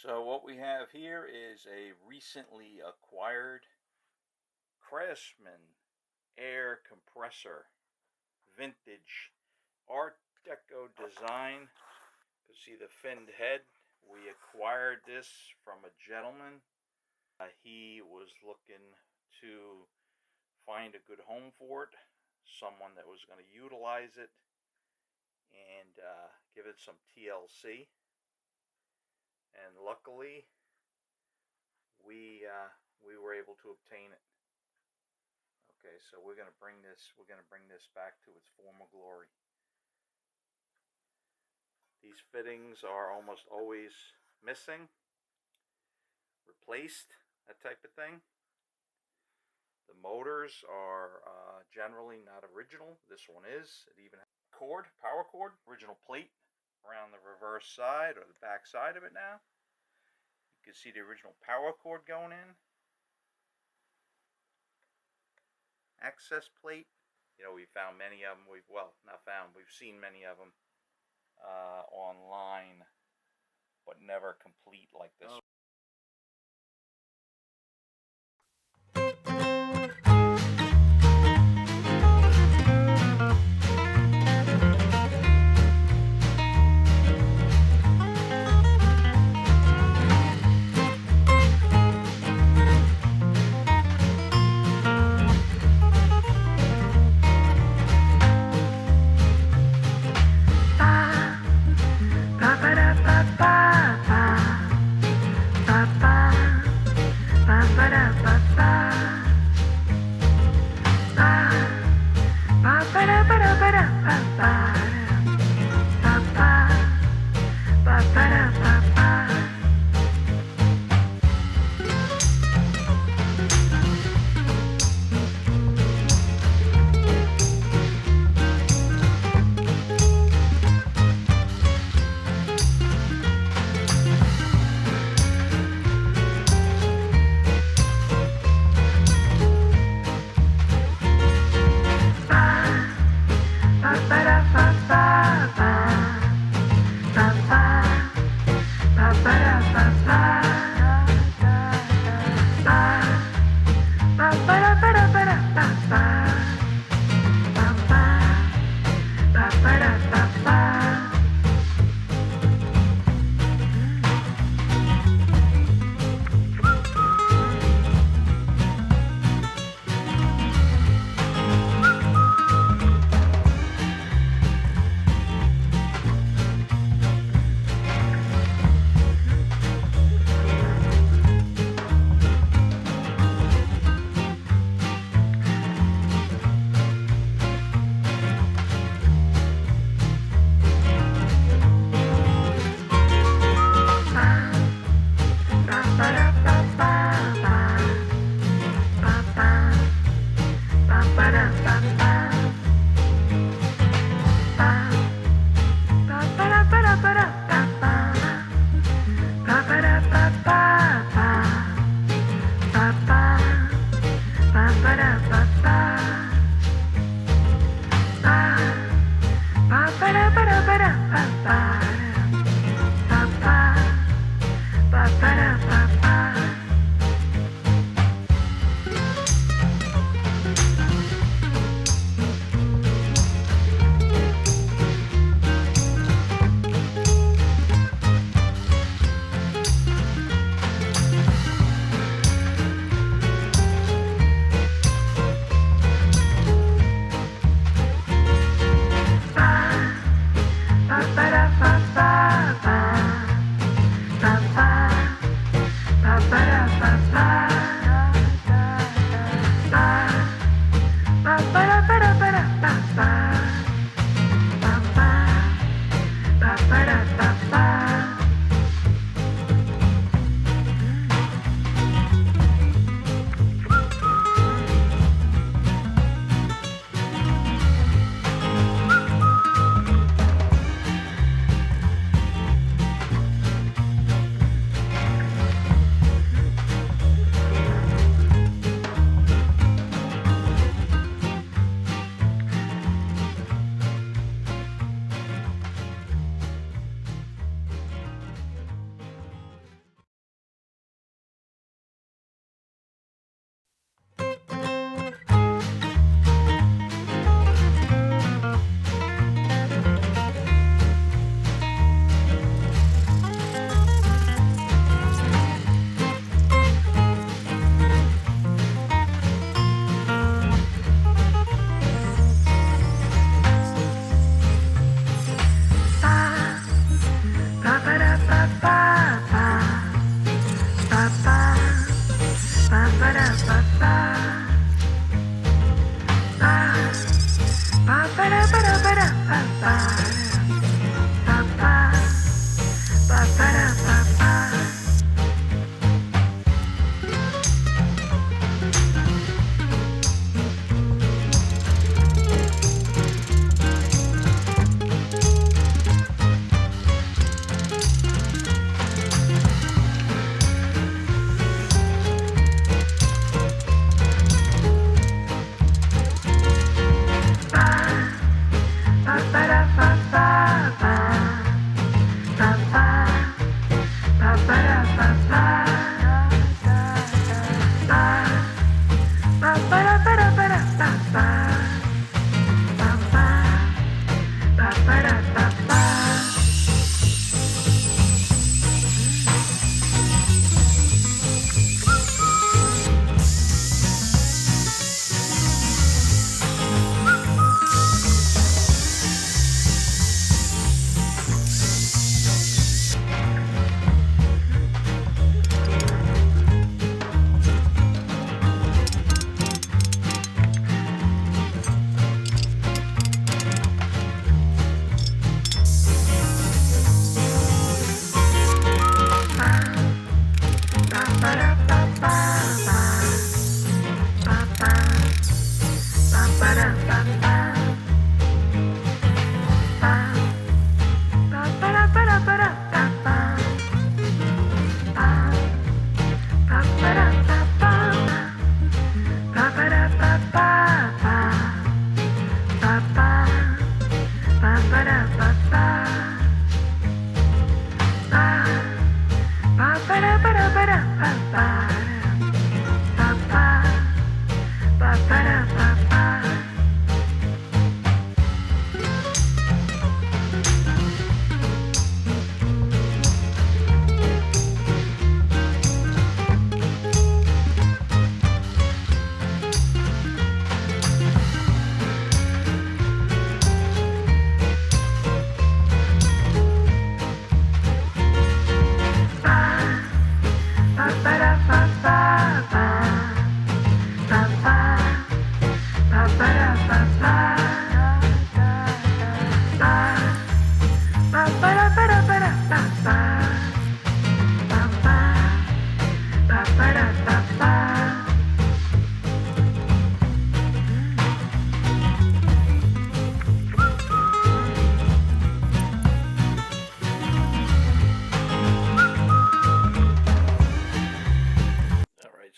So what we have here is a recently acquired Craftsman air compressor, vintage Art Deco design. You can see the finned head. We acquired this from a gentleman. He was looking to find a good home for it, someone that was going to utilize it and give it some TLC. And luckily, we were able to obtain it. Okay, so we're gonna bring this back to its former glory. These fittings are almost always missing, replaced, that type of thing. The motors are generally not original. This one is. It even has power cord, original plate around the reverse side or the back side of it now. You can see the original power cord going in. Access plate. You know, we found many of them. We've seen many of them online, but never complete like this.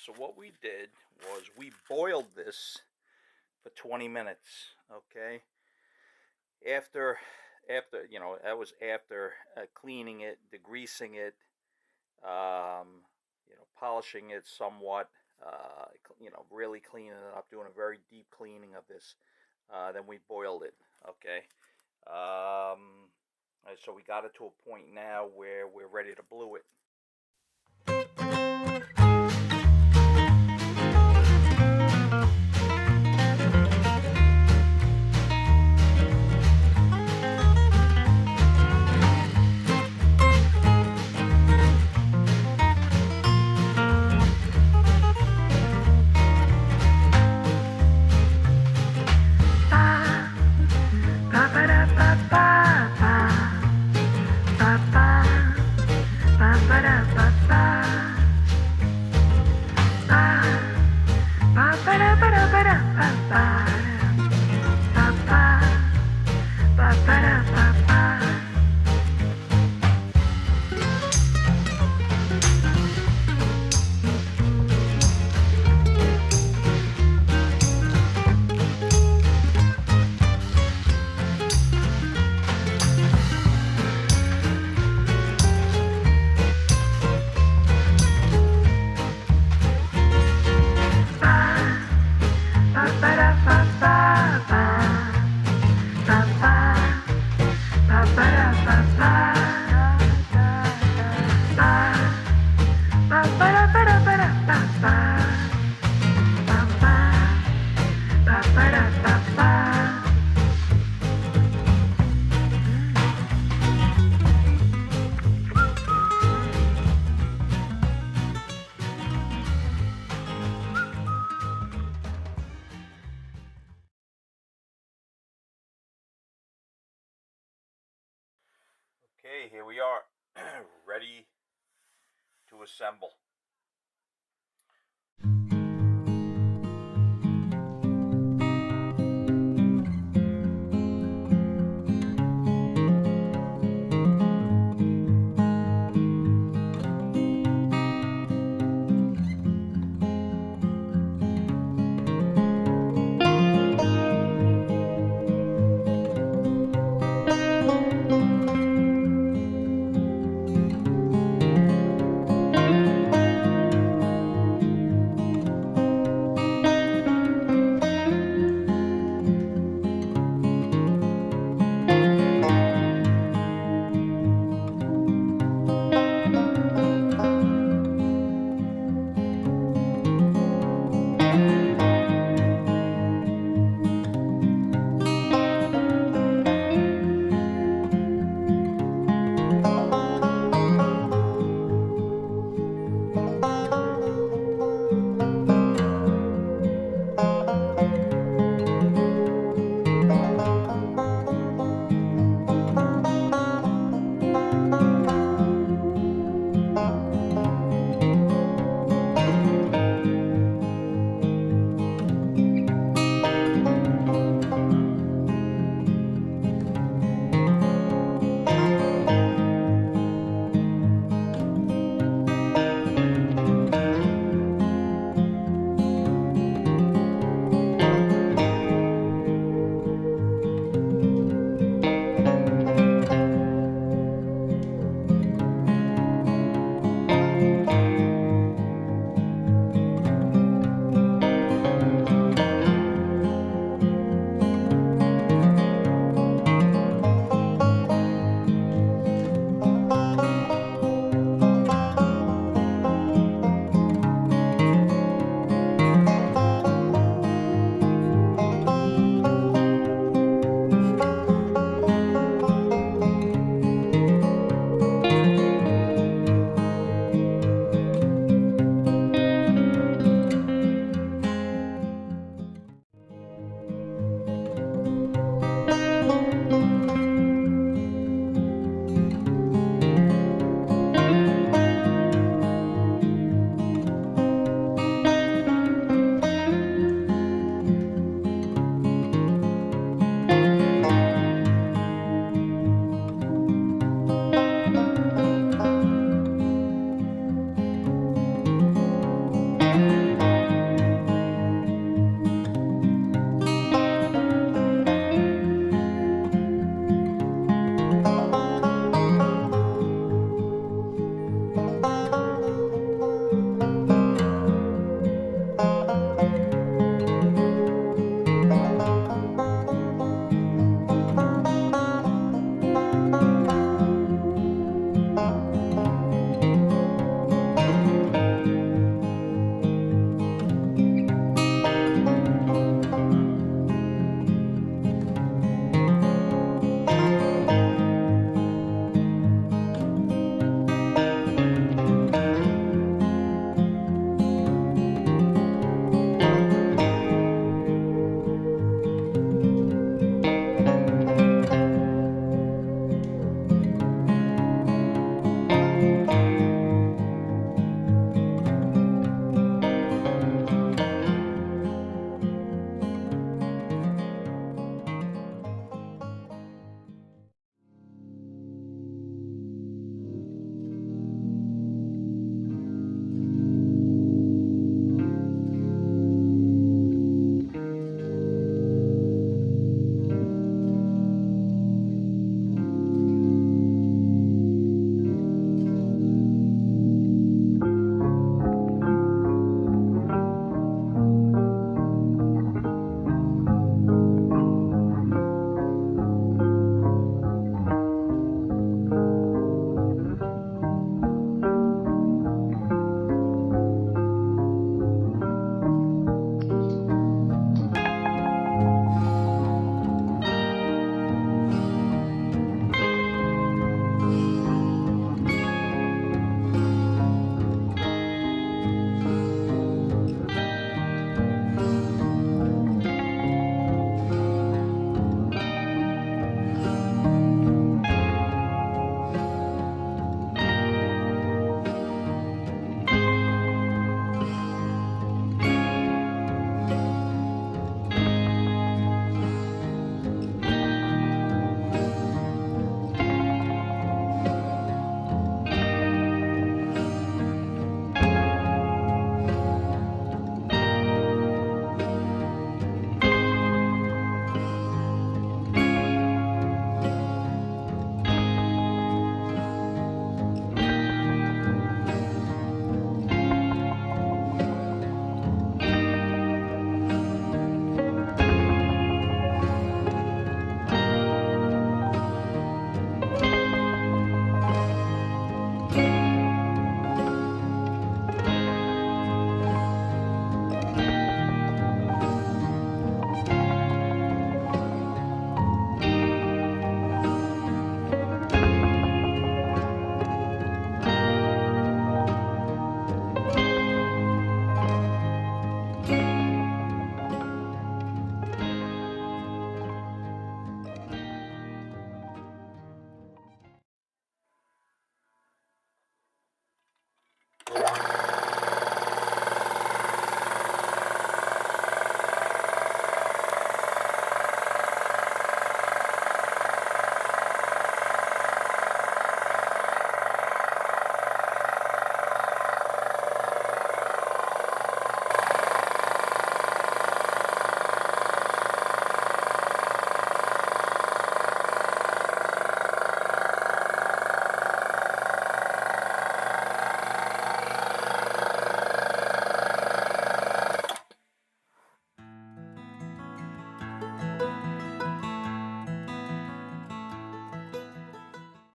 So what we did was we boiled this for 20 minutes. Okay. After you know, that was after cleaning it, degreasing it, polishing it somewhat, really cleaning it up, doing a very deep cleaning of this. Then we boiled it. Okay. So we got it to a point now where we're ready to blue it. Okay, here we are, ready to assemble.